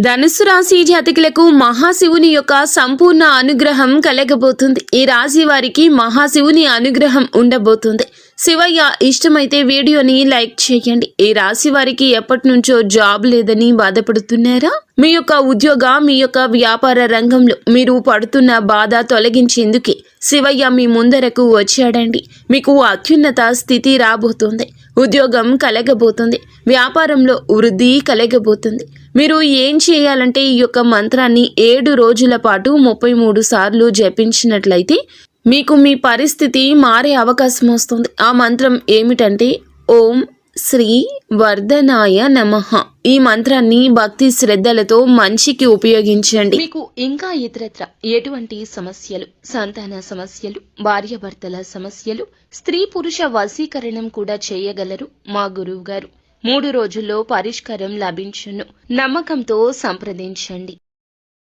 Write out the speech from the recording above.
ధనుస్సు రాశి జాతకులకు మహాశివుని యొక్క సంపూర్ణ అనుగ్రహం కలగబోతుంది. ఈ రాశి వారికి మహాశివుని అనుగ్రహం ఉండబోతుంది. శివయ్య ఇష్టమైతే వీడియోని లైక్ చేయండి. ఈ రాశి వారికి ఎప్పటి నుంచో జాబ్ లేదని బాధపడుతున్నారా? మీ యొక్క ఉద్యోగ మీ యొక్క వ్యాపార రంగంలో మీరు పడుతున్న బాధ తొలగించేందుకే శివయ్య మీ ముందరకు వచ్చాడండి. మీకు అత్యున్నత స్థితి రాబోతుంది. ఉద్యోగం కలగబోతుంది. వ్యాపారంలో వృద్ధి కలగబోతుంది. మీరు ఏం చేయాలంటే ఈ యొక్క మంత్రాన్ని 7 రోజుల పాటు 33 సార్లు జపించినట్లయితే మీకు మీ పరిస్థితి మారే అవకాశం వస్తుంది. ఆ మంత్రం ఏమిటంటే ఓం శ్రీ వర్ధనాయ నమః. ఈ మంత్రాన్ని భక్తి శ్రద్ధలతో మంచికి ఉపయోగించండి. మీకు ఇంకా ఇతరత్ర ఎటువంటి సమస్యలు, సంతాన సమస్యలు, భార్యాభర్తల సమస్యలు, స్త్రీ పురుష వశీకరణం కూడా చేయగలరు మా గురువు గారు. 3 రోజుల్లో పరిష్కారం లభించును. నమ్మకంతో సంప్రదించండి.